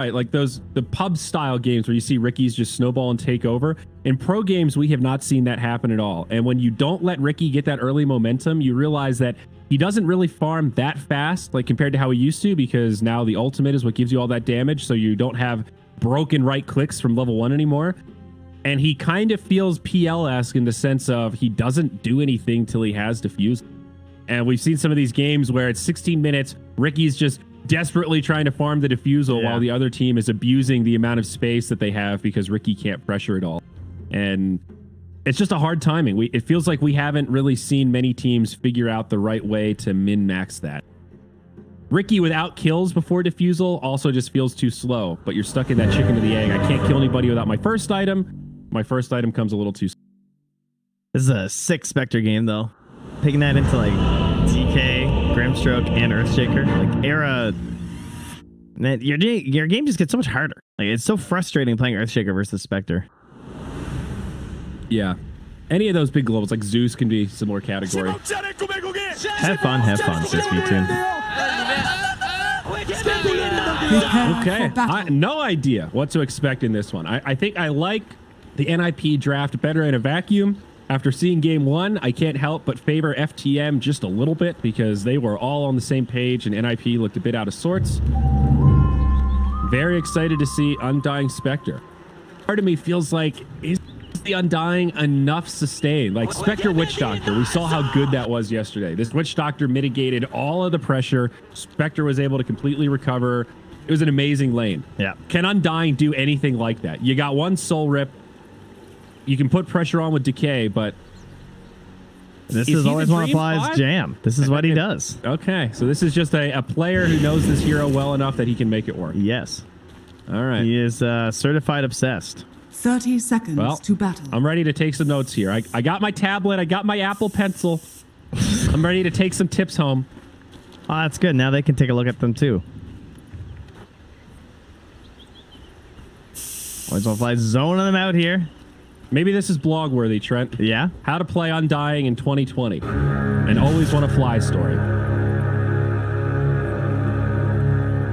Right, like the pub style games where you see Ricky's just snowball and take over. In pro games, we have not seen that happen at all. And when you don't let Ricky get that early momentum, you realize that he doesn't really farm that fast, like compared to how he used to, because now the ultimate is what gives you all that damage. So you don't have broken right clicks from level 1 anymore. And he kind of feels PL-esque in the sense of he doesn't do anything till he has defused. And we've seen some of these games where it's 16 minutes, Ricky's just desperately trying to farm the defusal while the other team is abusing the amount of space that they have because Ricky can't pressure it all. And it's just a hard timing. It feels like we haven't really seen many teams figure out the right way to min-max that. Ricky without kills before defusal also just feels too slow, but you're stuck in that chicken to the egg. I can't kill anybody without my first item. My first item comes a little too slow. This is a sick Spectre game, though. Taking that into like DK, Grimstroke, and Earthshaker. Like Era, man, your game just gets so much harder. Like it's so frustrating playing Earthshaker versus Spectre. Yeah, any of those big globals like Zeus can be similar category. Have fun, says V-Tune. Okay, no idea what to expect in this one. I think I like the NIP draft better in a vacuum. After seeing game 1, I can't help but favor FTM just a little bit because they were all on the same page and NIP looked a bit out of sorts. Very excited to see Undying Spectre. Part of me feels like, is the Undying enough sustain? Like Spectre Witch Doctor, we saw how good that was yesterday. This Witch Doctor mitigated all of the pressure. Spectre was able to completely recover. It was an amazing lane. Yeah. Can Undying do anything like that? You got one Soul Rip. You can put pressure on with Decay, but this is always one applies jam. This is what he does. Okay, so this is just a player who knows this hero well enough that he can make it work. Yes. All right. He is certified obsessed. 30 seconds to battle. I'm ready to take some notes here. I got my tablet. I got my Apple Pencil. I'm ready to take some tips home. Oh, that's good. Now they can take a look at them too. Always want to fly zoning them out here. Maybe this is blog worthy, Trent. Yeah. How to play Undying in 2020. And always want to fly story.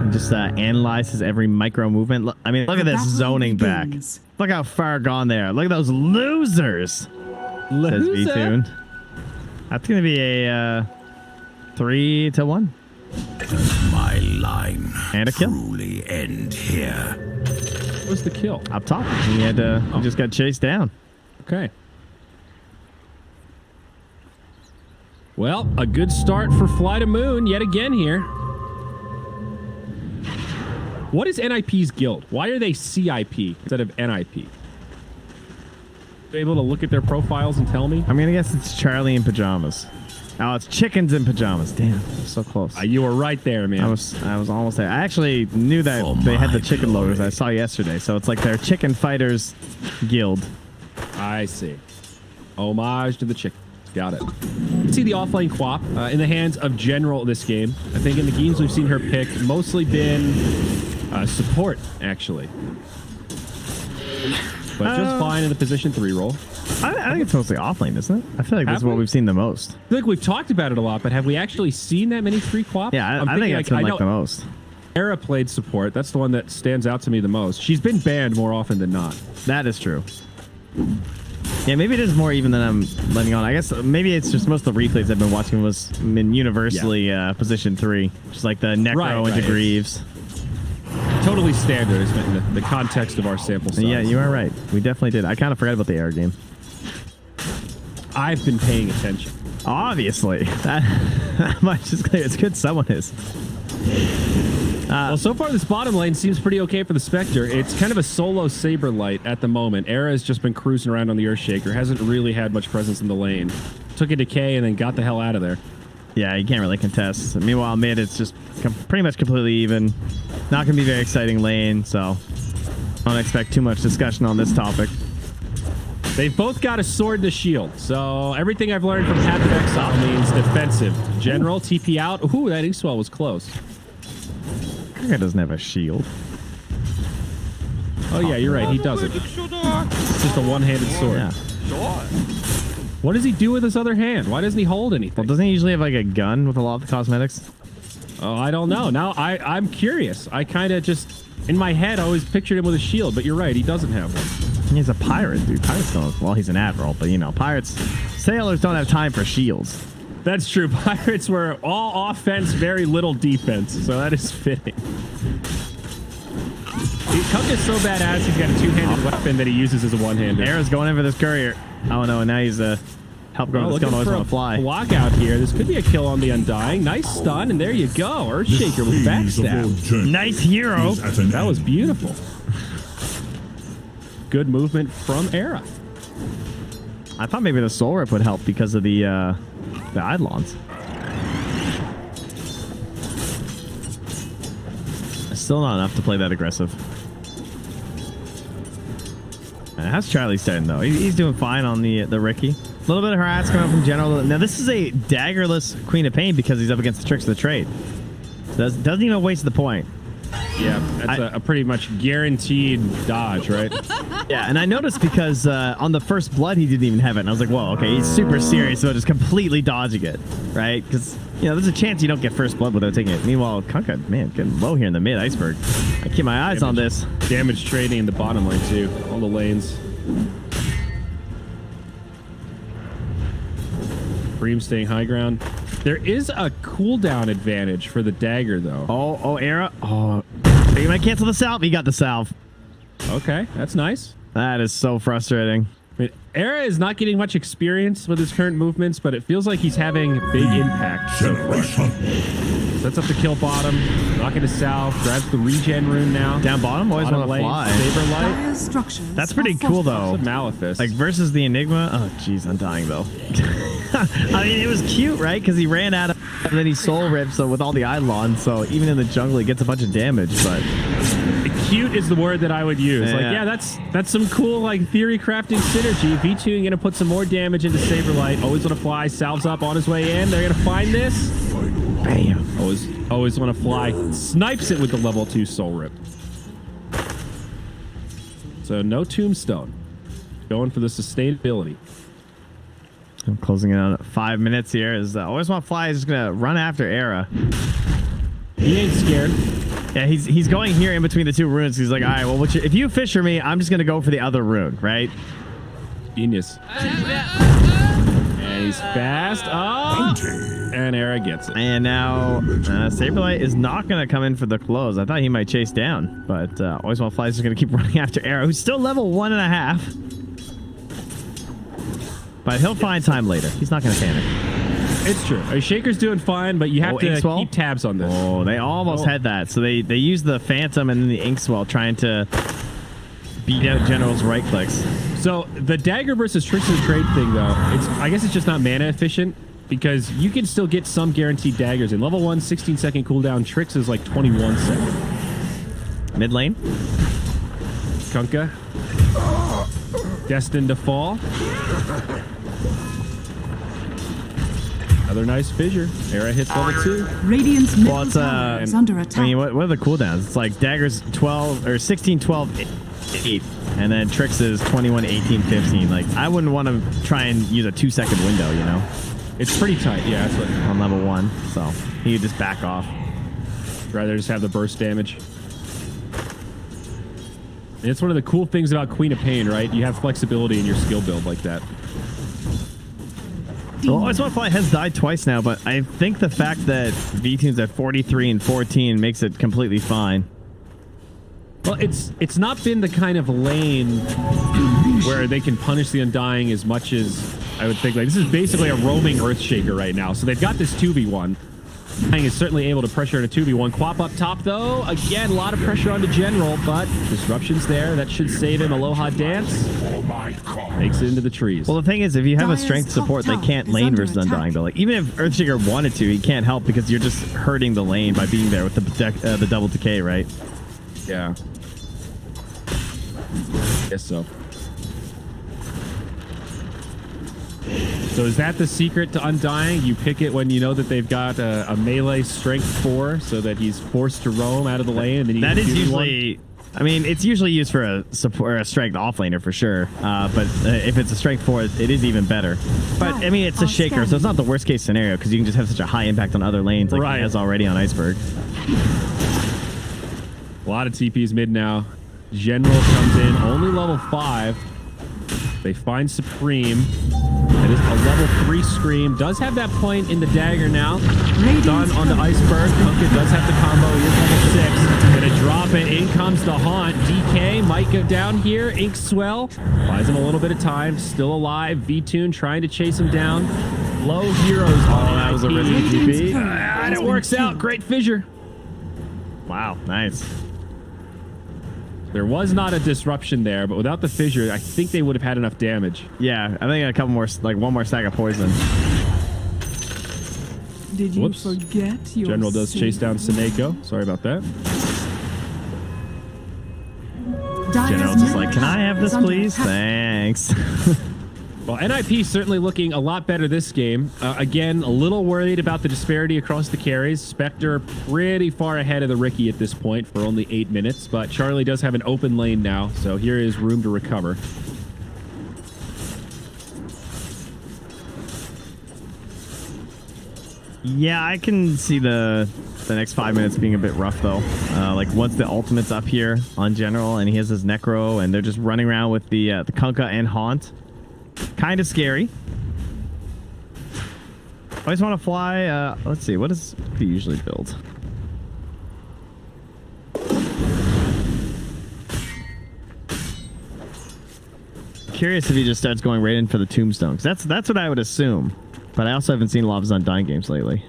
And just analyzes every micro movement. Look, I mean, look at this zoning back. Look how far gone they are. Look at those losers. Says V-Tune. That's going to be a 3-1. My line and a kill. Truly end here. What's the kill? Up top. He had he just got chased down. Okay. Well, a good start for Fly to Moon yet again here. What is NIP's guild? Why are they CIP instead of NIP? Are you able to look at their profiles and tell me? I'm gonna guess it's Charlie in pajamas. Oh, it's chickens in pajamas. Damn, so close. You were right there, man. I was almost there. I actually knew that they had the chicken logos I saw yesterday, so it's like their chicken fighters guild. I see. Homage to the chicken. Got it. You can see the offlane Quap in the hands of General this game. I think in the games we've seen her pick, mostly been support, actually. But just fine in the position 3 role. I think it's mostly offlane, isn't it? I feel like this is what we've seen the most. I feel like we've talked about it a lot, but have we actually seen that many 3 Quaps? Yeah, I think it's been like the most. Era played support. That's the one that stands out to me the most. She's been banned more often than not. That is true. Yeah, maybe it is more even than I'm letting on. I guess maybe it's just most of the replays I've been watching was universally position 3. Just like the Necro into Greaves. Totally standard is in the context of our sample size. Yeah, you are right. We definitely did. I kind of forgot about the air game. I've been paying attention. Obviously. That much is clear. It's good someone is. Well, so far this bottom lane seems pretty okay for the Spectre. It's kind of a solo Saberlight at the moment. Era has just been cruising around on the Earthshaker. Hasn't really had much presence in the lane. Took a Decay and then got the hell out of there. Yeah, you can't really contest. Meanwhile, mid, it's just pretty much completely even. Not going to be very exciting lane, so don't expect too much discussion on this topic. They've both got a sword and a shield, so everything I've learned from Path of Exile means defensive. General, TP out. Ooh, that Inkswell was close. Guy doesn't have a shield. Oh, yeah, you're right. He doesn't. It's just a one-handed sword. Yeah. What does he do with his other hand? Why doesn't he hold anything? Well, doesn't he usually have like a gun with a lot of the cosmetics? Oh, I don't know. Now I'm curious. I kind of just In my head, I always pictured him with a shield, but you're right, he doesn't have one. He's a pirate, dude. Pirates don't. Well, he's an admiral, but you know, sailors don't have time for shields. That's true. Pirates were all offense, very little defense, so that is fitting. Kunka's so badass, he's got a two-handed weapon that he uses as a one-handed. Arrow's going in for this courier. Oh no, and now he's help going to always want to fly. Block out here. This could be a kill on the Undying. Nice stun, and there you go. Earthshaker with backstab. Nice hero. That was beautiful. Good movement from Era. I thought maybe the Soul Rip would help because of the Eidolons. Still not enough to play that aggressive. How's Charlie starting though? He's doing fine on the Ricky. A little bit of harass coming up from General. Now this is a daggerless Queen of Pain because he's up against the Tricks of the Trade. Doesn't even waste the point. Yeah, that's a pretty much guaranteed dodge, right? Yeah, and I noticed because on the first blood he didn't even have it, and I was like, whoa, okay, he's super serious about just completely dodging it, right? Because you know there's a chance you don't get first blood without taking it. Meanwhile, Kunkka, man, getting low here in the mid iceberg. I keep my eyes on this. Damage trading in the bottom lane too. All the lanes. Bream staying high ground. There is a cooldown advantage for the dagger though. Oh, Era. Oh, he might cancel the salve. He got the salve. Okay, that's nice. That is so frustrating. I mean, Era is not getting much experience with his current movements, but it feels like he's having big impact so far. Sets up the kill bottom, knocking to south, grabs the regen rune now. Down bottom, always want to fly. Saberlight. That's pretty cool though. Malefice. Like versus the Enigma. Oh, jeez, I'm dying though. I mean, it was cute, right? Because he ran out of, and then he soul ripped. So with all the Eidolons, so even in the jungle, he gets a bunch of damage. But cute is the word that I would use. Like, yeah, that's some cool like theory crafting synergy. V2 gonna put some more damage into Saberlight. Always want to fly. Salves up on his way in. They're gonna find this. Bam. Always want to fly. Snipes it with the level 2 soul rip. So no tombstone. Going for the sustainability. I'm closing it on 5 minutes here. Is always want to fly is just gonna run after Era. He ain't scared. Yeah, he's going here in between the two runes. He's like, all right, well, if you fisher me, I'm just gonna go for the other rune, right? Genius. And he's fast. Oh, and Era gets it. And now Saberlight is not gonna come in for the close. I thought he might chase down, but always want to fly is just gonna keep running after Era, who's still level 1.5. But he'll find time later. He's not going to panic. It's true. Shaker's doing fine, but you have to keep tabs on this. Oh, they almost had that. So they used the Phantom and then the Inkswell trying to beat out General's right clicks. So the dagger versus Tricks of the Trade thing, though, I guess it's just not mana efficient because you can still get some guaranteed daggers. In level 1, 16-second cooldown. Tricks is like 21 second. Mid lane. Kunkka. Destined to fall. Another nice fissure. Era hits level 2. Radiant's middle tower is under attack. I mean, what are the cooldowns? It's like daggers 12 or 16, 12, 8, and then Tricks is 21, 18, 15. Like, I wouldn't want to try and use a 2-second window, you know? It's pretty tight. Yeah, that's what. On level 1, so he could just back off. Rather just have the burst damage. And it's one of the cool things about Queen of Pain, right? You have flexibility in your skill build like that. Well, Always Want to Fly has died twice now, but I think the fact that V-Tune's at 43 and 14 makes it completely fine. Well, it's not been the kind of lane where they can punish the Undying as much as I would think. Like, this is basically a roaming Earthshaker right now. So they've got this 2v1. Undying is certainly able to pressure in a 2v1. Quap up top, though. Again, a lot of pressure on the General, but disruption's there. That should save him. Aloha Dance. Makes it into the trees. Well, the thing is, if you have a strength support, they can't lane versus Undying, though. Like, even if Earthshaker wanted to, he can't help because you're just hurting the lane by being there with the double decay, right? Yeah. Guess so. So is that the secret to Undying? You pick it when you know that they've got a melee strength 4 so that he's forced to roam out of the lane. And then that is usually... I mean, it's usually used for a support or a strength offlaner for sure. But if it's a strength 4, it is even better. But I mean, it's a shaker, so it's not the worst case scenario because you can just have such a high impact on other lanes like he has already on Iceberg. A lot of TPs mid now. General comes in, only level 5. They find Supreme. It is a level 3 Scream. Does have that point in the dagger now. Done on the Iceberg. Kunkka does have the combo. He is level 6. Gonna drop it. In comes the Haunt. DK might go down here. Ink Swell buys him a little bit of time. Still alive. V-Tune trying to chase him down. Low heroes on that was a risky TP. And it works out. Great fissure. Wow, nice. There was not a disruption there, but without the fissure, I think they would have had enough damage. Yeah, I think a couple more, like one more stack of poison. Did you Whoops. forget your General does chase down Seneko. Sorry about that. General's just like, can I have this, please? Thanks. Well, NIP certainly looking a lot better this game. Again, a little worried about the disparity across the carries. Spectre pretty far ahead of the Ricky at this point for only 8 minutes, but Charlie does have an open lane now, so here is room to recover. Yeah, I can see the next 5 minutes being a bit rough, though. Like, once the ultimate's up here on General, and he has his Necro, and they're just running around with the Kunkka and Haunt. Kind of scary. I just want to fly. Let's see. What does he usually build? Curious if he just starts going right in for the Tombstone. 'Cause that's what I would assume. But I also haven't seen a lot of his Undying games lately.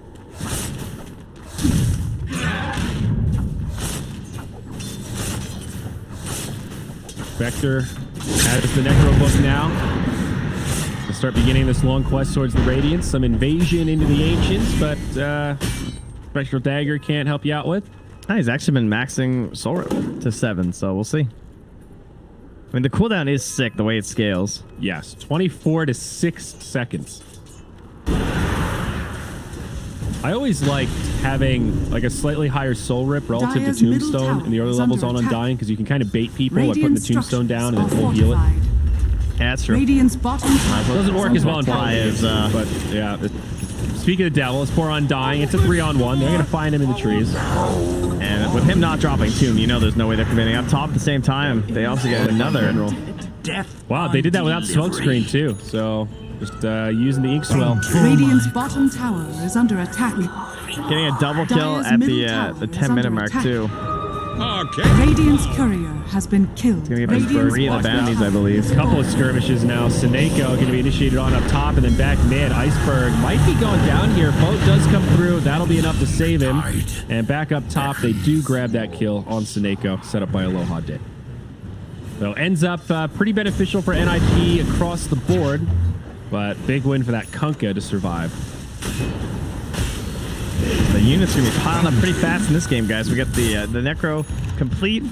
Spectre has the Necro book now. We'll start beginning this long quest towards the Radiance. Some invasion into the Ancients, but Spectral Dagger can't help you out with. Ah, he's actually been maxing Soul Rip to 7, so we'll see. I mean, the cooldown is sick the way it scales. Yes, 24 to 6 seconds. I always liked having like a slightly higher Soul Rip relative Dire's to middle Tombstone tower in the early is levels under on attack. Undying because you can kind of bait people by putting the Radiant Tombstone down and then structures full are heal it. fortified. Yeah, that's true. Radiant's bottom tower It doesn't work as well in Fly is, but yeah. Speaking of the devil, it's 4 Undying. It's a 3-on-1. They're going to find him in the trees. And with him not dropping Tomb, you know there's no way they're committing up top at the same time. They also get another general. Wow, they did that without smokescreen too. So just using the ink swell. Radiant's bottom tower is under attack. Getting a double kill Dire's at middle the tower is 10-minute under mark attack. too. Radiant's courier has been killed. Gonna get Radiant's 3 of the bounties, I believe. A couple of skirmishes now. Seneko going to be initiated on up top and then back mid. Iceberg might be going down here. Boat does come through. That'll be enough to save him. And back up top, they do grab that kill on Seneko, set up by Aloha Day. So ends up pretty beneficial for NIP across the board, but big win for that Kunkka to survive. The units are going to be piling up pretty fast in this game, guys. We got the Necro complete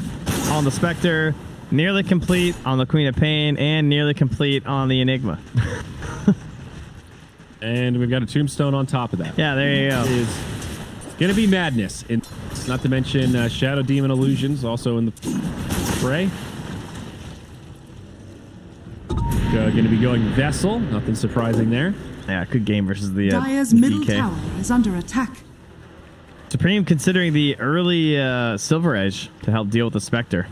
on the Spectre, nearly complete on the Queen of Pain, and nearly complete on the Enigma. And we've got a Tombstone on top of that. Yeah, there you go. It is going to be madness. Not to mention Shadow Demon Illusions also in the fray. Going to be going Vessel. Nothing surprising there. Yeah, good game versus the Dire's middle DK. tower is under attack. Supreme considering the early Silver Edge to help deal with the Spectre.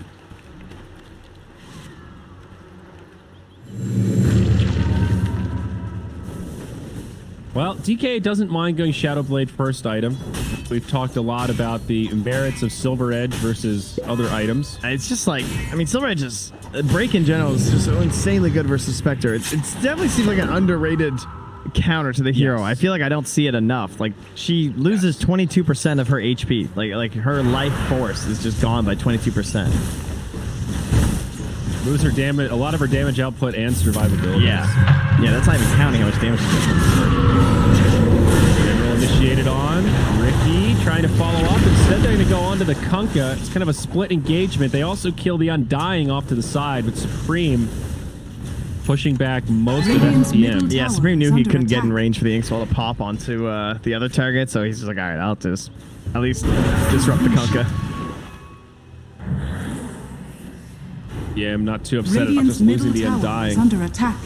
Well, DK doesn't mind going Shadow Blade first item. We've talked a lot about the merits of Silver Edge versus other items. It's just like, I mean, Silver Edge is, break in general is just so insanely good versus Spectre. It's definitely seems like an underrated counter to the hero. Yes. I feel like I don't see it enough. Like, she loses 22% of her HP. Like her life force is just gone by 22%. Moves her damage, a lot of her damage output and survivability. Yeah, that's not even counting how much damage she does. General initiated on. Ricky trying to follow up. Instead, they're going to go on to the Kunkka. It's kind of a split engagement. They also kill the Undying off to the side, with Supreme pushing back most of FTM. Yeah, Supreme knew he couldn't get in range for the Inkswell to pop onto the other target, so he's just like, all right, I'll just at least disrupt the Kunkka. Yeah, I'm not too upset about Radiant's just losing the middle tower is Undying. under attack.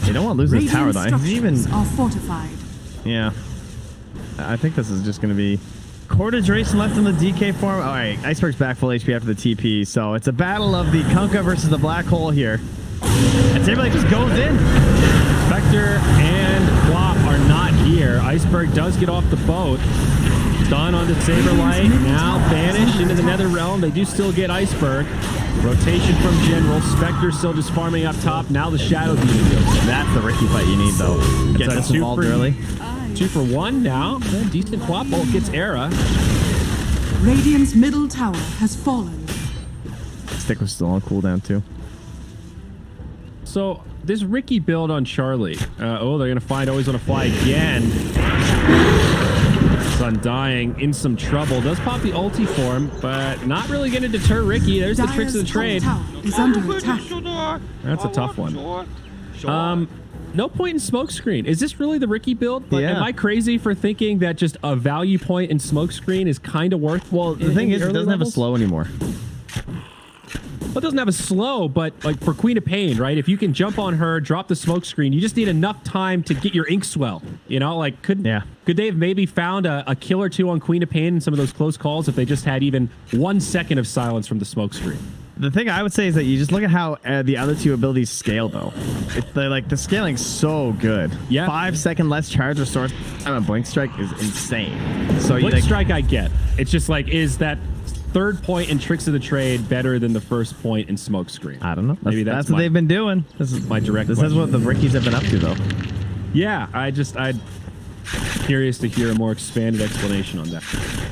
You don't want to lose this tower, Radiant though. He's even, structures are fortified. yeah. I think this is just going to be quarter duration left in the DK form. All right, Iceberg's back full HP after the TP. So it's a battle of the Kunkka versus the Black Hole here. And Saberlight just goes in. Spectre and Quap are not here. Iceberg does get off the boat. Stun onto Saberlight. Now banished into the Nether Realm. They do still get Iceberg. Rotation from General. Spectre still just farming up top. Now the Shadow Demon goes. That's the Ricky fight you need, though. Get this involved early. 2 for 1 now. Yeah, decent Quap ult gets Era. Radiant's middle tower has fallen. Stick was still on cooldown, too. So this Ricky build on Charlie. Oh, they're going to find Always Want to Fly again. Undying in some trouble. Does pop the ulti form, but not really going to deter Ricky. There's the tricks of the trade. Is under attack. That's a tough one. No point in smokescreen. Is this really the Ricky build? Like, yeah. Am I crazy for thinking that just a value point in smokescreen is kind of worth? Well, the thing is, it doesn't have a slow anymore. Well, it doesn't have a slow, but like for Queen of Pain, right? If you can jump on her, drop the smoke screen, you just need enough time to get your ink swell. You know, like could they have maybe found a kill or two on Queen of Pain in some of those close calls if they just had even 1 second of silence from the smoke screen? The thing I would say is that you just look at how the other two abilities scale, though. The scaling's so good. Yeah. 5 second less charge restore time on Blink Strike is insane. So Blink Strike I get. It's just like, is that third point in Tricks of the Trade better than the first point in Smokescreen? I don't know. Maybe that's what they've been doing. This is my direct This question. is what the Rickies have been up to, though. Yeah, I'm curious to hear a more expanded explanation on that.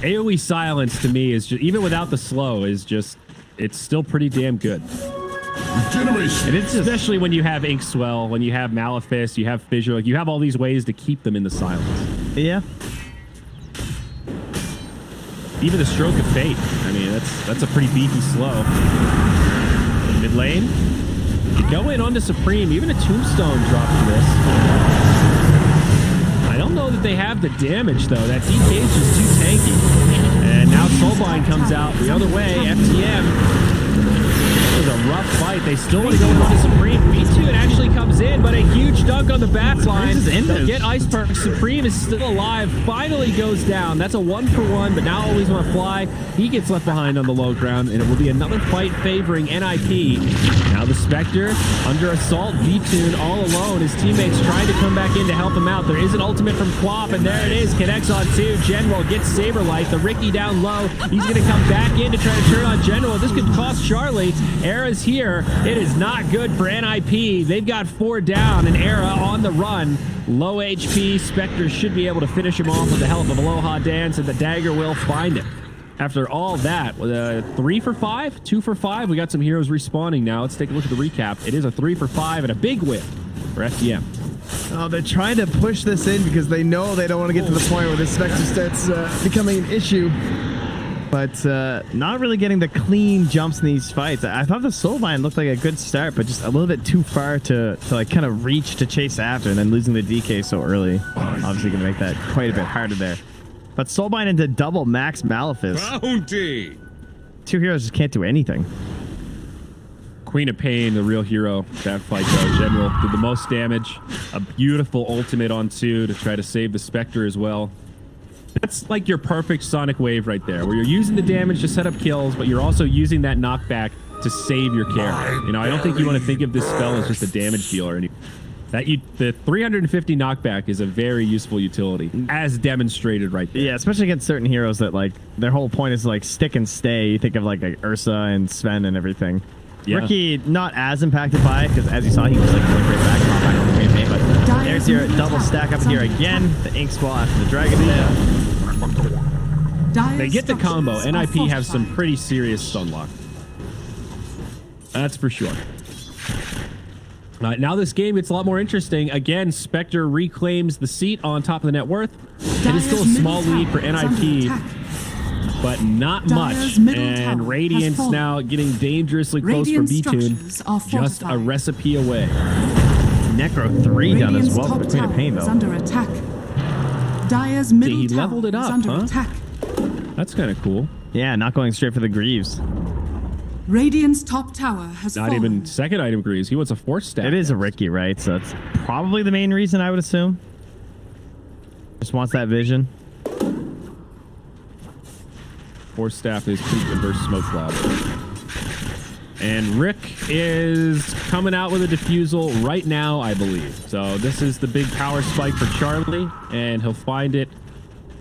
AoE silence to me is just, even without the slow, is just, it's still pretty damn good. And it's especially when you have Ink Swell, when you have Malefice, you have Fissure, like you have all these ways to keep them in the silence. Yeah. Even the Stroke of Fate. I mean, that's a pretty beefy slow. Mid lane. You go in onto Supreme. Even a Tombstone drops this. I don't know that they have the damage, though. That DK is just too tanky. And now Soulbind comes out the other way. FTM. It was a rough fight. They still want to go into Supreme. B2 it actually comes in, but a huge dunk on the back line. They'll get Iceberg. Supreme is still alive. Finally goes down. That's a 1-for-1, but now Always Want to Fly. He gets left behind on the low ground, and it will be another fight favoring NIP. Now the Spectre under assault. B-Tune all alone. His teammates trying to come back in to help him out. There is an ultimate from Quap, and there it is. Connects on 2. General gets Saberlight. The Ricky down low. He's going to come back in to try to turn on General. This could cost Charlie. Era's here. It is not good for NIP. They've got 4 down, and Era on the run. Low HP. Spectre should be able to finish him off with the help of Aloha Dance, and the dagger will find him. After all that, 3 for 5, 2 for 5. We got some heroes respawning now. Let's take a look at the recap. It is a 3 for 5 and a big win for FDM. Oh, they're trying to push this in because they know they don't want to get to the point where this Spectre starts becoming an issue. But not really getting the clean jumps in these fights. I thought the Soulbind looked like a good start, but just a little bit too far to like kind of reach to chase after, and then losing the DK so early. Obviously going to make that quite a bit harder there. But Soulbind into double max Malefice. Bounty. 2 heroes just can't do anything. Queen of Pain, the real hero. That fight, though. General did the most damage. A beautiful ultimate on 2 to try to save the Spectre as well. That's like your perfect Sonic Wave right there, where you're using the damage to set up kills, but you're also using that knockback to save your character. You know, I don't think you want to think of this spell as just a damage deal or anything. The 350 knockback is a very useful utility, as demonstrated right there. Yeah, especially against certain heroes that, like, their whole point is, like, stick and stay. You think of, like Ursa and Sven and everything. Yeah. Ricky, not as impacted by it, because as you saw, he was, like, going right back on the Queen of Pain, but there's your double stack up here again. The Ink Squall after the Dragon Tail. They get the combo. NIP have some pretty serious stun lock. That's for sure. Now this game gets a lot more interesting. Again, Spectre reclaims the seat on top of the net worth. It is still a small lead for NIP, but not much. And Radiance now getting dangerously close for B-Tune. Just a recipe away. Necro 3 done as well for the Queen of Pain, though. Under attack. Dire's middle he leveled it up, under huh? attack. That's kind of cool. Yeah, not going straight for the Greaves. Radiant's top tower has Not fallen. even second item Greaves. He wants a 4th stack. It is a Ricky, right? So it's probably the main reason, I would assume. Just wants that vision. Force Staff is pretty good versus Smoke Cloud. And Rick is coming out with a defusal right now, I believe. So this is the big power spike for Charlie, and he'll find it.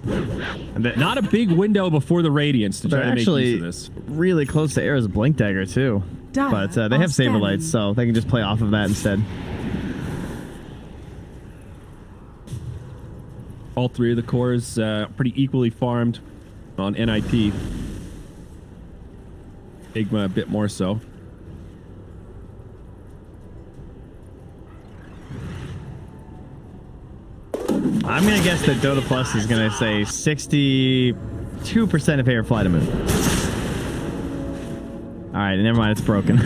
Not a big window before the Radiance to try to make use of this. Really close to Era's Blink Dagger too. But they have Saber Lights, so they can just play off of that instead. All three of the cores pretty equally farmed on NIP. Igma a bit more so. I'm going to guess that Dota Plus is going to say 62% in favor of Fly to Moon. All right, never mind. It's broken.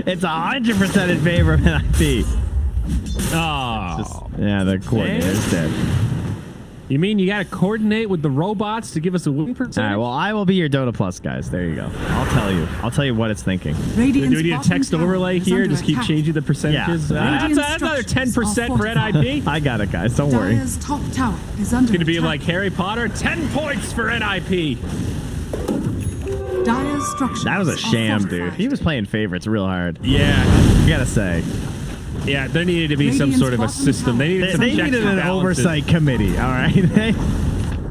It's 100% in favor of NIP. Oh. Yeah, the coordinator's dead. You mean you got to coordinate with the robots to give us a win percentage? All right, well, I will be your Dota Plus, guys. There you go. I'll tell you. I'll tell you what it's thinking. Do we need a text overlay here? Just keep changing the percentages? Yeah. That's another 10% for NIP. I got it, guys. Don't worry. Dire's top tower is under It's going to be attack. like Harry Potter. 10 points for NIP. Dire's structures That was a are sham, fortified. dude. He was playing favorites real hard. Yeah. You got to say. Yeah, there needed to be some sort of a system. They needed some They checks needed and an balances. oversight committee, all right?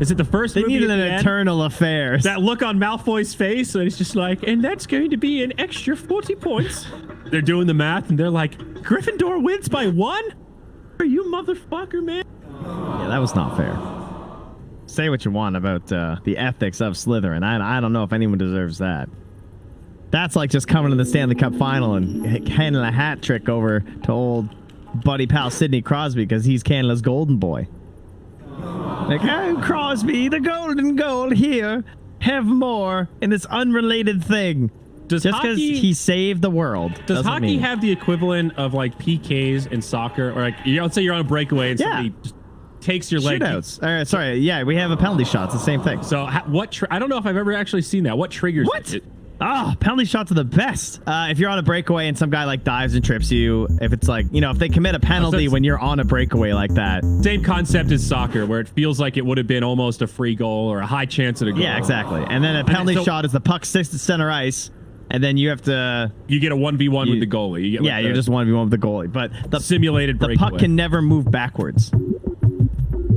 Is it the first They movie needed at an the end? internal affairs. That look on Malfoy's face, and it's just like, and that's going to be an extra 40 points. They're doing the math, and they're like, Gryffindor wins by 1? Are you motherfucker, man? Yeah, that was not fair. Say what you want about the ethics of Slytherin. I don't know if anyone deserves that. That's like just coming to the Stanley Cup final and handing a hat trick over to old buddy pal Sidney Crosby because he's Canada's golden boy. Like, oh, Crosby, the golden goal here. Have more in this unrelated thing. Does Just because hockey- he saved the world. Does doesn't hockey mean- have the equivalent of like PKs in soccer, or like let's say you're on a breakaway and Yeah. somebody just takes your leg? shootouts? Sorry, yeah, we have a penalty shot. It's the same thing. So I don't know if I've ever actually seen that. What triggers What? it? Oh, penalty shots are the best. If you're on a breakaway and some guy like dives and trips you, if it's like, if they commit a penalty it's- when you're on a breakaway like that. Same concept as soccer, where it feels like it would have been almost a free goal or a high chance at a goal. Yeah, exactly. And then a penalty so- shot is the puck sticks to center ice, and then you have to. You get a 1v1 with the goalie. You get Yeah, you're just 1v1 with the goalie. But the simulated the breakaway. puck can never move backwards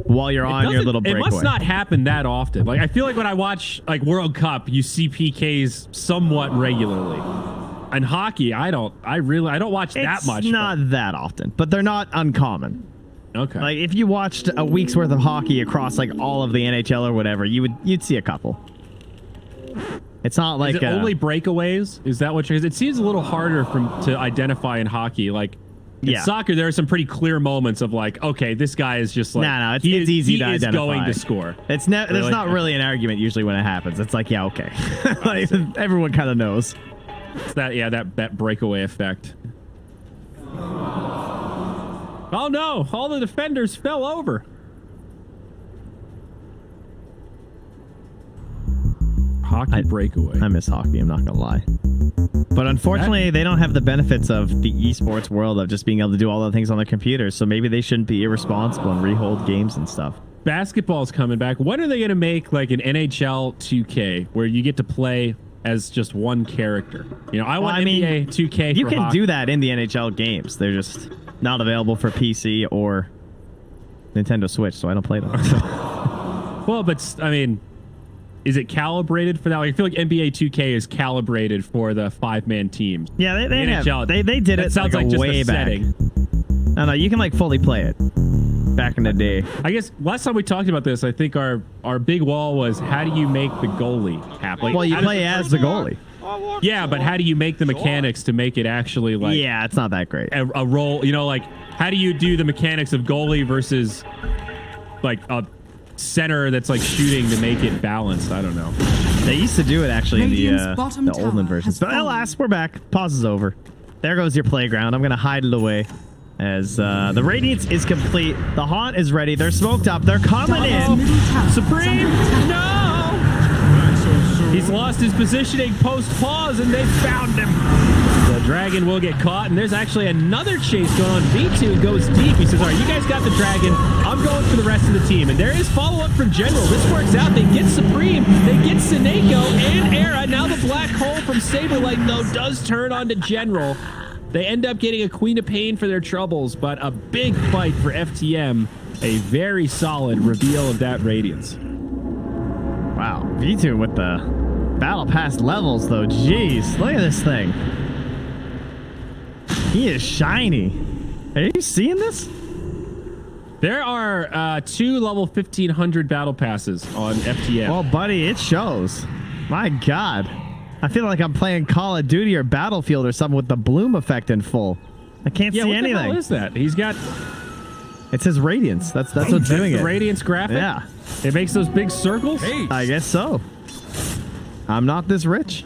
while you're on your little breakaway. It must not happen that often. Like I feel like when I watch like World Cup, you see PKs somewhat regularly. And hockey, I don't watch that much. It's not that often, but they're not uncommon. Okay. Like if you watched a week's worth of hockey across like all of the NHL or whatever, you'd see a couple. It's not like is it only breakaways? Is that what? It seems a little harder to identify in hockey. Like in soccer, there are some pretty clear moments of like, okay, this guy is just like, no, it's easy to he is identify. going to score. There's not really an argument usually when it happens. It's like, yeah, okay, like, everyone kind of knows. It's that breakaway effect. Oh no! All the defenders fell over. Hockey breakaway. I miss hockey, I'm not gonna lie. But unfortunately, they don't have the benefits of the esports world of just being able to do all the things on their computers, so maybe they shouldn't be irresponsible and rehold games and stuff. Basketball's coming back. When are they going to make like an NHL 2K where you get to play as just one character? I want NBA 2K You for can hockey. do that in the NHL games. They're just not available for PC or Nintendo Switch, so I don't play them. Well, but is it calibrated for that? Like, I feel like NBA 2K is calibrated for the 5-man teams. Yeah, they NHL, did it sounds like just way a back. setting. No, you can like fully play it. Back in the day. I guess last time we talked about this, I think our big wall was how do you make the goalie happen? Well, you play as the goalie. Yeah, but how do you make the mechanics to make it actually like Yeah, it's not that great. a role? Like how do you do the mechanics of goalie versus like a center that's like shooting to make it balanced? I don't know. They used to do it actually in Radiant's the bottom olden tower versions. has But fallen. alas, we're back. Pause is over. There goes your playground. I'm gonna hide it away. As the Radiance is complete. The Haunt is ready. They're smoked up. They're coming Dire's in. middle tower is Supreme, under attack. no! He's lost his positioning post pause, and they found him. Dragon will get caught, and there's actually another chase going on. V2 goes deep. He says, all right, you guys got the Dragon. I'm going for the rest of the team. And there is follow-up from General. This works out. They get Supreme. They get Sineko and Era. Now the black hole from Saberlight, though, does turn onto General. They end up getting a Queen of Pain for their troubles, but a big fight for FTM. A very solid reveal of that Radiance. Wow. V2 with the battle pass levels, though. Jeez. Look at this thing. He is shiny. Are you seeing this? There are 2 level 1500 battle passes on FTM. Well, buddy, it shows. My God. I feel like I'm playing Call of Duty or Battlefield or something with the bloom effect in full. I can't see anything. What the hell is that? He's got... It says Radiance. That's what's doing it. The Radiance graphic? Yeah. It makes those big circles? I guess so. I'm not this rich.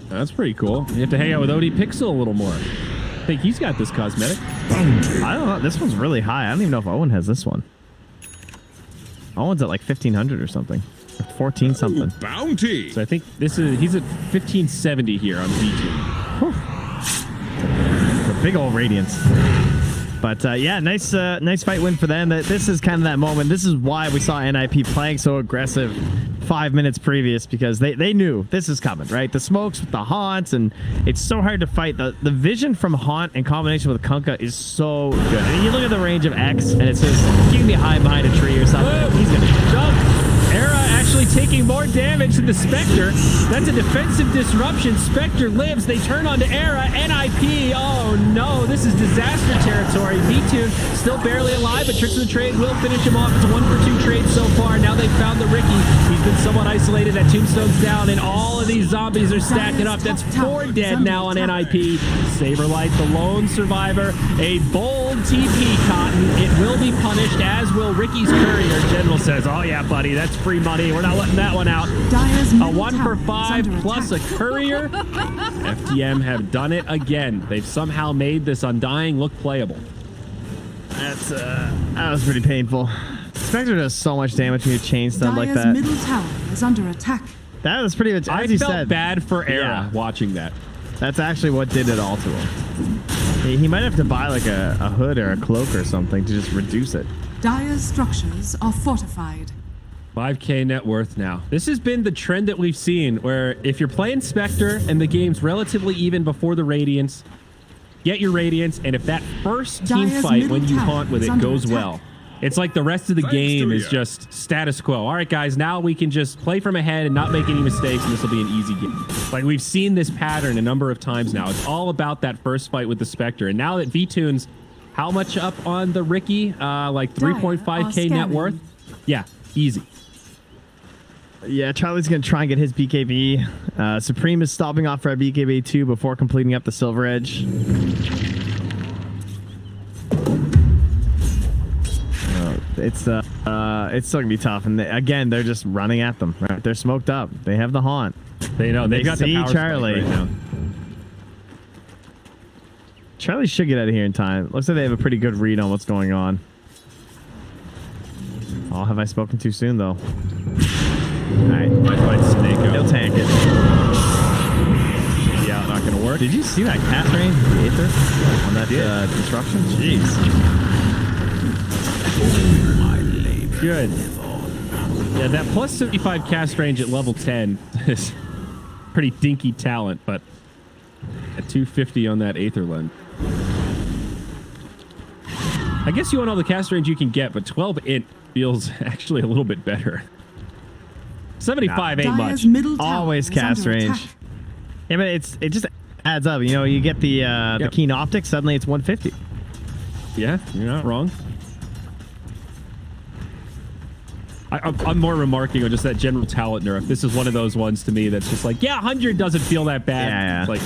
That's pretty cool. You have to hang out with OD Pixel a little more. I think he's got this cosmetic. I don't know. This one's really high. I don't even know if Owen has this one. Owen's at like 1500 or something. Or 14 something. Ooh, bounty. So I think he's at 1570 here on V2. It's a big old Radiance. But yeah, nice fight win for them. This is kind of that moment. This is why we saw NIP playing so aggressive 5 minutes previous, because they knew this is coming, right? The smokes with the haunts, and it's so hard to fight. The vision from haunt in combination with Kunkka is so good. And you look at the range of X, and it says you can be high behind a tree or something. Whoa. He's gonna Jump. Era actually taking more damage than the Spectre. That's a defensive disruption. Spectre lives. They turn onto Era. NIP. Oh no, this is disaster territory. V2 still barely alive, but Tricks of the Trade will finish him off. It's a 1-for-2 trade so far. Now they've found the Ricky. He's been somewhat isolated. That tombstone's down, and all of these zombies are stacking up. That's 4 dead now on NIP. Saberlight, the lone survivor. A bold TP, Cotton. It will be punished, as will Ricky's Courier. General says, oh yeah, buddy, that's free money. We're not letting that one out. A 1-for-5 plus a Courier. FTM have done it again. They've somehow made this Undying look playable. That was pretty painful. Spectre does so much damage when you chain stun like that. Middle tower is under attack. That was pretty much, as you felt said. bad for Era watching that. That's actually what did it all to him. He might have to buy like a hood or a cloak or something to just reduce it. Dire's structures are fortified. 5K net worth now. This has been the trend that we've seen, where if you're playing Spectre and the game's relatively even before the Radiance, get your Radiance, and if that first team fight when you haunt with it goes well, it's like the rest of the game is just status quo. All right, guys, now we can just play from ahead and not make any mistakes, and this will be an easy game. Like, we've seen this pattern a number of times now. It's all about that first fight with the Spectre, and now that V-Tune's how much up on the Ricky? Like 3.5K net worth? Yeah, easy. Yeah, Charlie's going to try and get his BKB. Supreme is stopping off for a BKB 2 before completing up the Silver Edge. It's still going to be tough. And again, they're just running at them. Right? They're smoked up. They have the haunt. They know. They got the power Charlie right now. Charlie should get out of here in time. Looks like they have a pretty good read on what's going on. Oh, have I spoken too soon, though? Alright. He'll tank it. Yeah, not gonna work. Did you see that cast range in the Aether on that disruption? Jeez. Good. Yeah, that plus 75 cast range at level 10 is pretty dinky talent, but at 250 on that Aether lens. I guess you want all the cast range you can get, but 12 int feels actually a little bit better. 75 ain't much. Always cast range. Yeah, but it just adds up. You know, you get the keen optics, suddenly it's 150. Yeah, you're not wrong. I'm more remarking on just that general talent nerf. This is one of those ones to me that's just like, yeah, 100 doesn't feel that bad. Yeah. Like,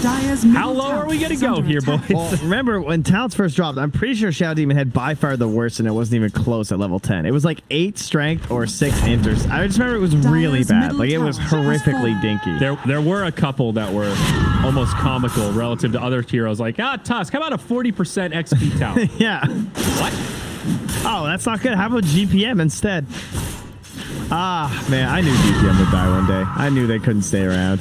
how low are we going to go here, boys? Well, remember, when talents first dropped, I'm pretty sure Shadow Demon had by far the worst, and it wasn't even close at level 10. It was like 8 strength or 6 inters. I just remember it was really bad. Like, it was horrifically dinky. There were a couple that were almost comical relative to other heroes. Like, Tusk, how about a 40% XP talent? Yeah. What? Oh, that's not good. How about GPM instead? Ah, man, I knew GPM would die one day. I knew they couldn't stay around.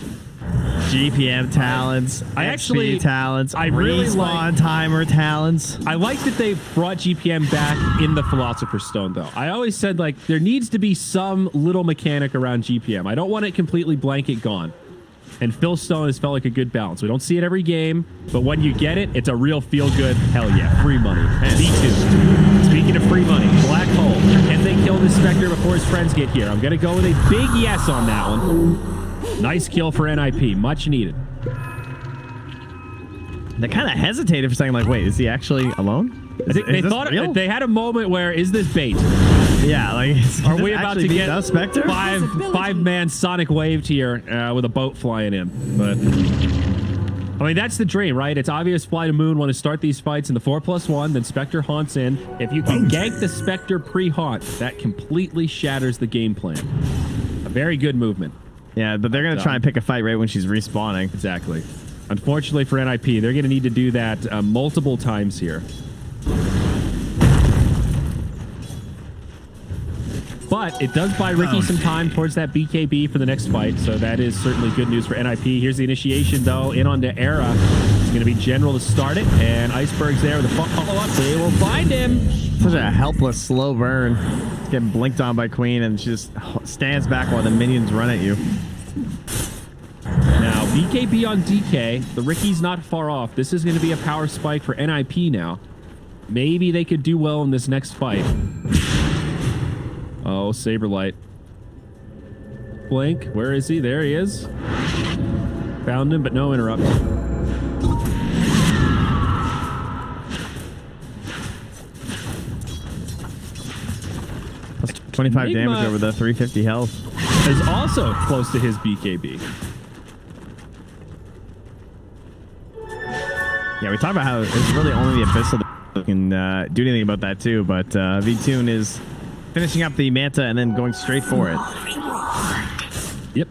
GPM talents. I actually- talents. I really respawn timer talents. I like that they brought GPM back in the Philosopher's Stone, though. I always said, like, there needs to be some little mechanic around GPM. I don't want it completely blanket gone. And Phil Stone has felt like a good balance. We don't see it every game, but when you get it, it's a real feel-good, hell yeah, free money. V2. Speaking of free money, Black Hole. Can they kill this Spectre before his friends get here? I'm going to go with a big yes on that one. Nice kill for NIP. Much needed. They kind of hesitated for a second, like, wait, is he actually alone? I think they thought they had a moment where, is this bait? Yeah, like, are we about to get Spectre? five-man Sonic Waved here with a boat flying in? But I mean, that's the dream, right? It's obvious Fly to Moon want to start these fights in the 4+1, then Spectre haunts in. If you can gank the Spectre pre-haunt, that completely shatters the game plan. A very good movement. Yeah, but they're going to try and pick a fight right when she's respawning. Exactly. Unfortunately for NIP, they're going to need to do that multiple times here. But it does buy Ricky some time towards that BKB for the next fight, so that is certainly good news for NIP. Here's the initiation, though, in onto Era. It's going to be General to start it, and Iceberg's there with a follow-up. They will find him. Such a helpless, slow burn. It's getting blinked on by Queen, and she just stands back while the minions run at you. Now, BKB on DK. The Ricky's not far off. This is going to be a power spike for NIP now. Maybe they could do well in this next fight. Oh, Saberlight. Blink. Where is he? There he is. Found him, but no interrupt. That's 25 Enigma damage over the 350 health. Is also close to his BKB. Yeah, we talked about how it's really only the Abyssal that can do anything about that too, but V-Tune is finishing up the Manta and then going straight for it. Yep.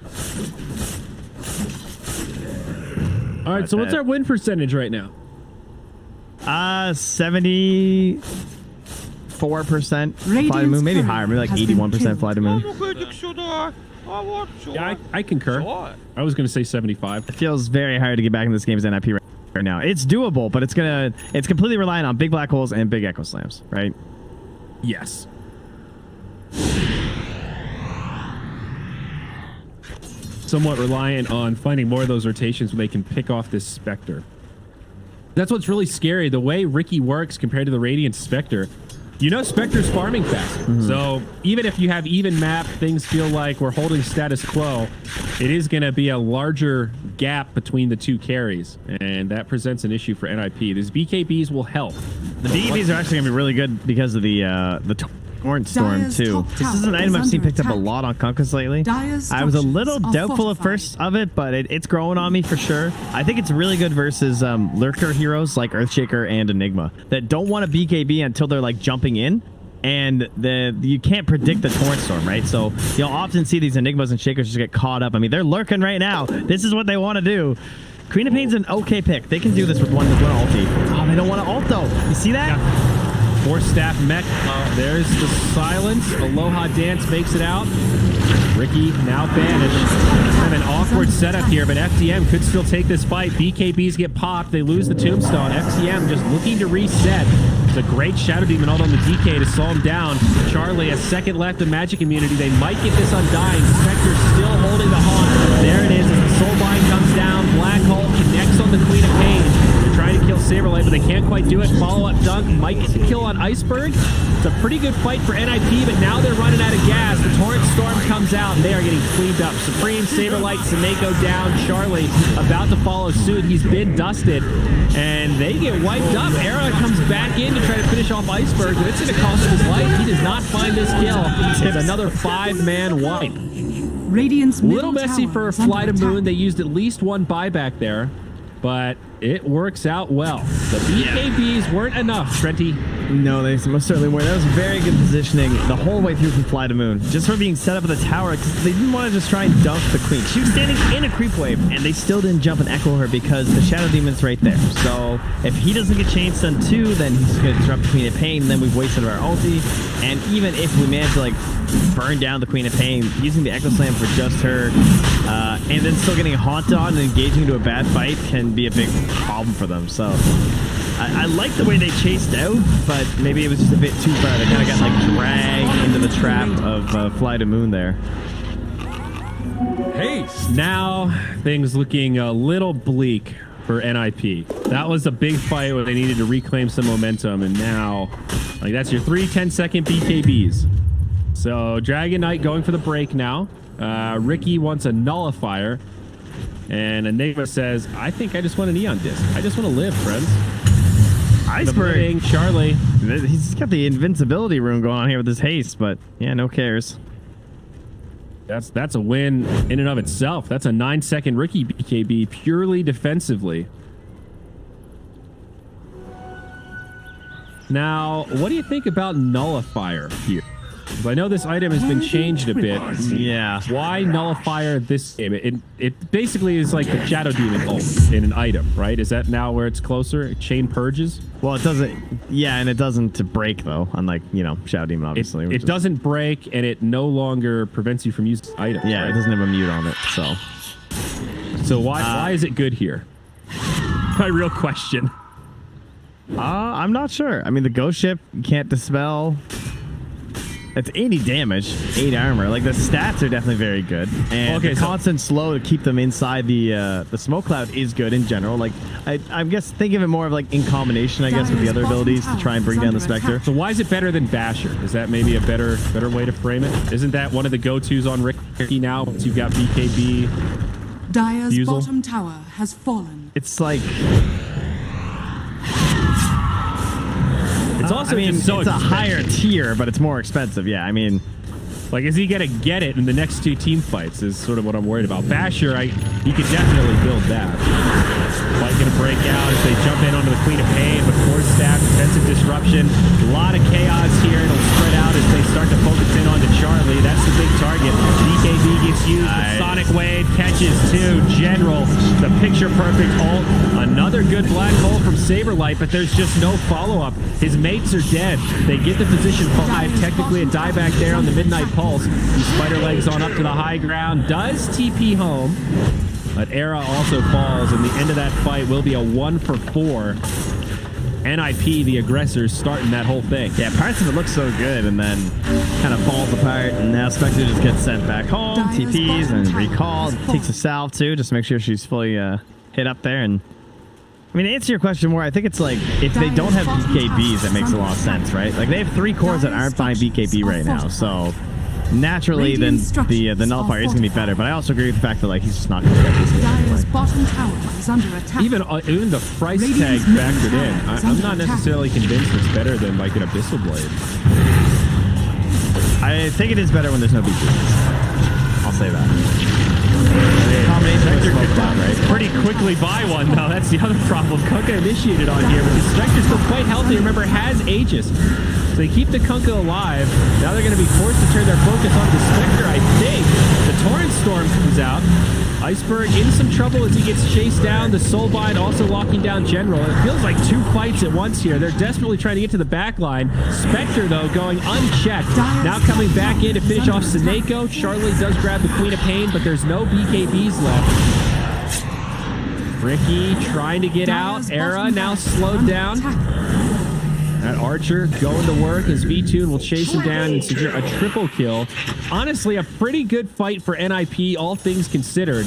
All right, so what's our win percentage right now? 74% Fly to Moon, maybe higher, maybe like 81% Fly to Moon. Yeah, I concur. I was going to say 75. It feels very hard to get back in this game as NIP right now. It's doable, but it's completely reliant on big black holes and big echo slams, right? Yes. Somewhat reliant on finding more of those rotations where they can pick off this Spectre. That's what's really scary. The way Ricky works compared to the Radiant Spectre, you know Spectre's farming fast. So even if you have even map, things feel like we're holding status quo, it is going to be a larger gap between the two carries, and that presents an issue for NIP. These BKBs will help. The BKBs are actually going to be really good because of the Torrent Storm too. This is an item I've seen picked up a lot on Kunkas lately. I was a little doubtful at first of it, but it's growing on me for sure. I think it's really good versus lurker heroes like Earthshaker and Enigma that don't want a BKB until they're like jumping in, and you can't predict the Torrent Storm, right? So you'll often see these Enigmas and Shakers just get caught up. I mean, they're lurking right now. This is what they want to do. Queen of Pain's an okay pick. They can do this with one ulti. Oh, they don't want to ult though. You see that? Yeah. Force staff mech. There's the silence. Aloha Dance makes it out. Ricky now banished. Kind of an awkward setup here, but FTM could still take this fight. BKBs get popped. They lose the tombstone. FTM just looking to reset. It's a great Shadow Demon ult on the DK to slow him down. Charlie, a second left of Magic Immunity. They might get this Undying. Spectre still holding the haunt. There it is as the Soulbind comes down. Black Hole connects on the Queen of Pain. Trying to kill Saberlight, but they can't quite do it. Follow-up dunk might get the kill on Iceberg. It's a pretty good fight for NIP, but now they're running out of gas. The Torrent Storm comes out, and they are getting cleaned up. Supreme, Saberlight, Sameko down. Charlie about to follow suit. He's been dusted, and they get wiped up. Era comes back in to try to finish off Iceberg, but it's going to cost him his life. He does not find this kill. It's another 5-man wipe. Radiant's little messy for Fly to Moon. They used at least one buyback there, but it works out well. The BKBs weren't enough, Trenty. No, they most certainly were. That was very good positioning the whole way through from Fly to Moon. Just for being set up at the tower, because they didn't want to just try and dunk the queen. She was standing in a creep wave, and they still didn't jump and echo her because the Shadow Demon's right there. So if he doesn't get chain stun too, then he's going to disrupt the Queen of Pain, and then we've wasted our ulti. And even if we manage to like burn down the Queen of Pain, using the Echo Slam for just her, and then still getting haunted on and engaging into a bad fight can be a big problem for them. So I like the way they chased out, but maybe it was just a bit too far. They kind of got like dragged into the trap of Fly to Moon there. Hey, now things looking a little bleak for NIP. That was a big fight where they needed to reclaim some momentum, and now like that's your 3 10-second BKBs. So Dragon Knight going for the break now. Ricky wants a nullifier, and Enigma says, I think I just want a neon disc. I just want to live, friends. Iceberg. Charlie. He's got the invincibility rune going on here with his haste, but yeah, no cares. That's a win in and of itself. That's a 9-second Ricky BKB purely defensively. It. What do you think about Nullifier here? I know this item has been changed a bit. Yeah. Why Nullifier this game? It basically is like the Shadow Demon ult in an item, right? Is that now where it's closer? Chain purges? Well, it doesn't. Yeah, and it doesn't break though. Unlike Shadow Demon, obviously. It doesn't break, and it no longer prevents you from using items. Yeah, right? It doesn't have a mute on it. So why is it good here? My real question. I'm not sure. I mean, the ghost ship can't dispel. It's 80 damage, 8 armor. Like the stats are definitely very good, and the constant slow to keep them inside the smoke cloud is good in general. Like I guess think of it more of like in combination, I guess, with the other abilities to try and bring down the Spectre. So why is it better than Basher? Is that maybe a better way to frame it? Isn't that one of the go-tos on Ricky now? Once you've got BKB. Dire's Fusel? bottom tower has fallen. It's like. It's also it's so a higher tier, but it's more expensive. Yeah, I mean, like, is he gonna get it in the next 2 team fights? Is sort of what I'm worried about. Basher, he could definitely build that. Fight gonna break out as they jump in onto the Queen of Pain, but Force Staff, defensive disruption, a lot of chaos here. It'll spread out as they start to focus in onto Charlie. That's the big target. BKB gets used. Nice. Sonic Wave catches too. General, the picture perfect ult. Another good black hole from Saberlight, but there's just no follow-up. His mates are dead. They get the position 5, technically a dieback there on the Midnight Pulse. Spider Legs on up to the high ground. Does TP home, but Era also falls, and the end of that fight will be a 1-for-4. NIP, the aggressors, starting that whole thing. Yeah, parts of it look so good, and then kind of falls apart, and now Spectre just gets sent back home, TPs, and recalled. Takes a salve, too, just to make sure she's fully hit up there. And I mean, to answer your question more, I think it's like, if they don't have BKBs, that makes a lot of sense, right? Like, they have 3 cores that aren't buying BKB right now, so naturally, then the nullifier is going to be better. But I also agree with the fact that like he's just not going to get this. Dire's bottom tower is under attack. Even the price tag factored in. I'm not necessarily convinced it's better than like an Abyssal Blade. I think it is better when there's no BKBs. I'll say that. Pretty quickly buy one though. That's the other problem. Kunkka initiated on here, but the Spectre's still quite healthy. Remember, has Aegis. So they keep the Kunkka alive. Now they're going to be forced to turn their focus on the Spectre, I think. The Torrent Storm comes out. Iceberg in some trouble as he gets chased down. The Soulbind also locking down General. It feels like 2 fights at once here. They're desperately trying to get to the back line. Spectre, though, going unchecked. Now coming back in to finish off Sineko. Charlie does grab the Queen of Pain, but there's no BKBs left. Ricky trying to get out. Era now slowed down. That Archer going to work as V2 will chase him down and secure a triple kill. Honestly, a pretty good fight for NIP, all things considered.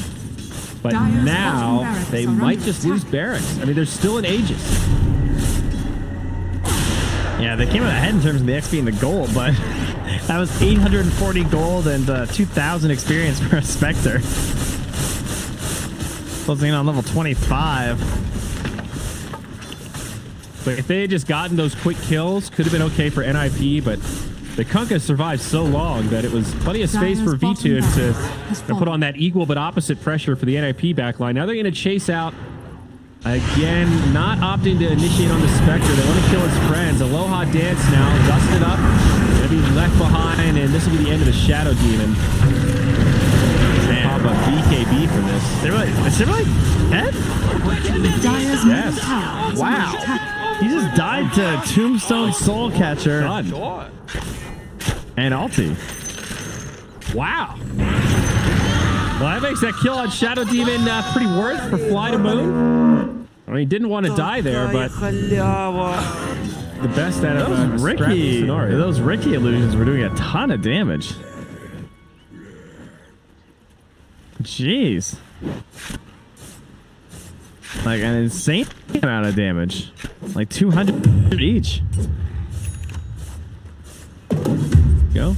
But now they might just lose Barracks. I mean, there's still an Aegis. Yeah, they came out ahead in terms of the XP and the gold, but that was 840 gold and 2,000 experience for a Spectre. Closing in on level 25. But if they had just gotten those quick kills, could have been okay for NIP, but the Kunkka survived so long that it was plenty of space for V2 to put on that equal but opposite pressure for the NIP backline. Now they're going to chase out Again, not opting to initiate on the Spectre. They want to kill his friends. Aloha Dance now, dusted up. Gonna be left behind, and this will be the end of the Shadow Demon. Pop a BKB for this. Is it really dead? Dire's Yes. middle tower is Wow. under attack. He just died to Tombstone Soul Catcher Done. and ulti. Wow. Well, that makes that kill on Shadow Demon pretty worth for Fly to Moon. I mean, he didn't want to die there, but the best out of a scrappy scenario. Those Ricky illusions were doing a ton of damage. Jeez. Like an insane amount of damage. Like 200 each. Go.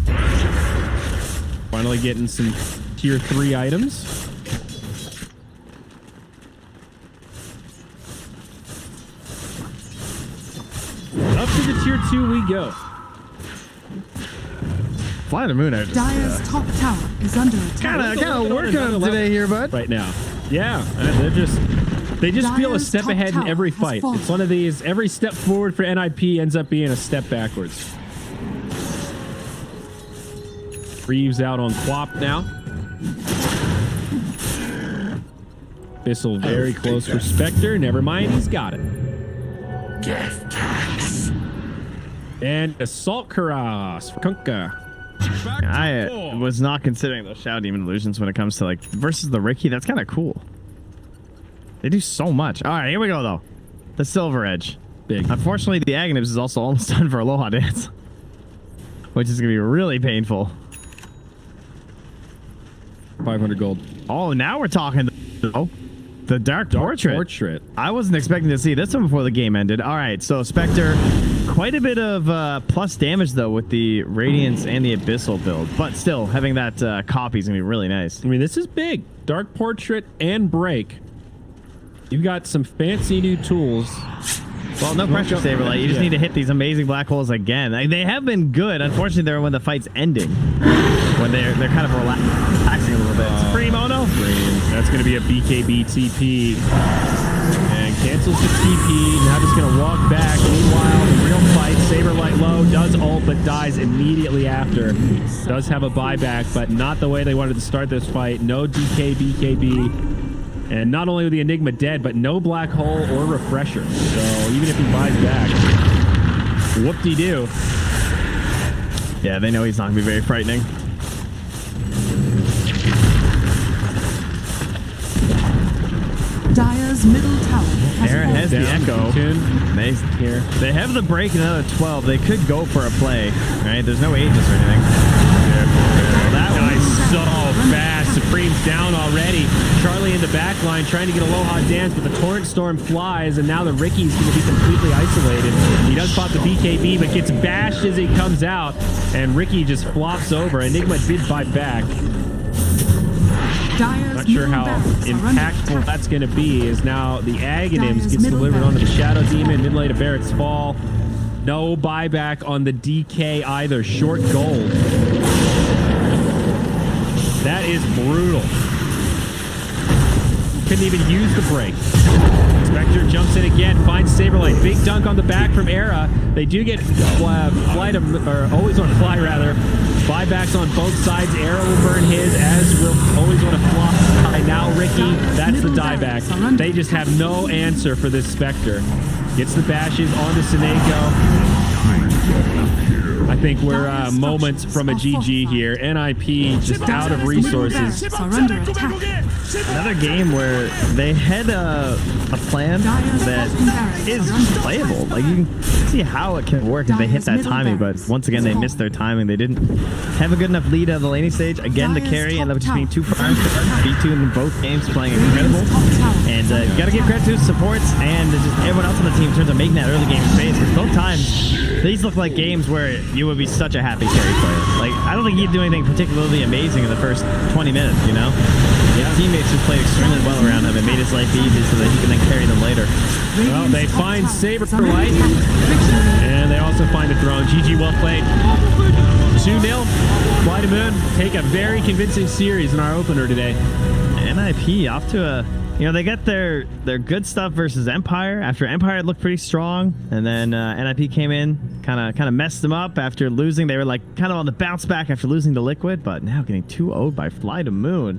Finally getting some tier 3 items. Up to the tier 2 we go. Fly the moon. Dire's top tower is under attack. Kind of working on it today here, bud. Right now. Yeah, they just feel a Dire's step top ahead in tower every has fight. fallen. It's one of these, every step forward for NIP ends up being a step backwards. Reeves out on Quap now. Bissell very close for Spectre. Never mind, he's got it. And Assault Karas for Kunkka. I was not considering those Shadow Demon illusions when it comes to like versus the Ricky. That's kind of cool. They do so much. All right, here we go though. The Silver Edge. Big. Unfortunately, the Aghanims is also almost done for Aloha Dance, which is gonna be really painful. 500 gold. Oh, now we're talking. Oh, the Dark Portrait. I wasn't expecting to see this one before the game ended. All right, so Spectre, quite a bit of plus damage though with the Radiance and the Abyssal build, but still having that copy is gonna be really nice. I mean, this is big. Dark Portrait and Break. You've got some fancy new tools. Well, no pressure, Saberlight. You just need to hit these amazing black holes again. They have been good. Unfortunately, they're when the fight's ending, when they're kind of relaxing a little bit. Supremono. That's going to be a BKB TP. And cancels the TP. Now just going to walk back. Meanwhile, the real fight. Saberlight low. Does ult, but dies immediately after. Does have a buyback, but not the way they wanted to start this fight. No DK BKB. And not only with the Enigma dead, but no black hole or refresher. So even if he buys back, whoop-de-doo. Yeah, they know he's not going to be very frightening. Dire's middle tower has Aaron has the Down, Echo. Nice here. They have the break in another 12. They could go for a play. Right? There's no Aegis or anything. That Nice. So fast. Supreme's down already. Charlie in the back line trying to get Aloha Dance, but the Torrent Storm flies, and now the Ricky's going to be completely isolated. He does pop the BKB, but gets bashed as he comes out, and Ricky just flops over. Enigma did fight back. Dire's Not sure middle how barracks are under impactful attack. that's going to be, as now the Aghanims Dire's gets middle delivered onto the barracks. Shadow Demon. Mid lane to Barrett's Fall. No buyback on the DK either. Short gold. That is brutal. Couldn't even use the break. Spectre jumps in again, finds Saberlight. Big dunk on the back from Era. They do get fly to, or always on fly rather. Buybacks on both sides. Era will burn his, as will always want to fly. Now Ricky, that's the dieback. They just have no answer for this Spectre. Gets the bashes onto Seneko. I think we're moments from a GG here. NIP just out of resources. Are under attack. Another game where they had a plan that is playable. Like you can see how it can work if they hit that timing, but once again they missed their timing. They didn't have a good enough lead out of the laning stage. Again, the carry ended up just being 2 farms. B2 in both games playing incredible. And you got to give credit to his supports and just everyone else on the team in terms of making that early game space. Because both times these look like games where you would be such a happy carry player. Like I don't think he'd do anything particularly amazing in the first 20 minutes, you know? His teammates just played extremely well around him and made his life easy so that he can then carry them later. Well, they find Saberlight, and they also find the throne. GG, well played. 2-0. Fly to Moon take a very convincing series in our opener today. NIP off to a You know, they get their good stuff versus Empire. After Empire looked pretty strong, and then NIP came in, kind of messed them up after losing. They were like kind of on the bounce back after losing to Liquid, but now getting 2-0'd by Fly to Moon.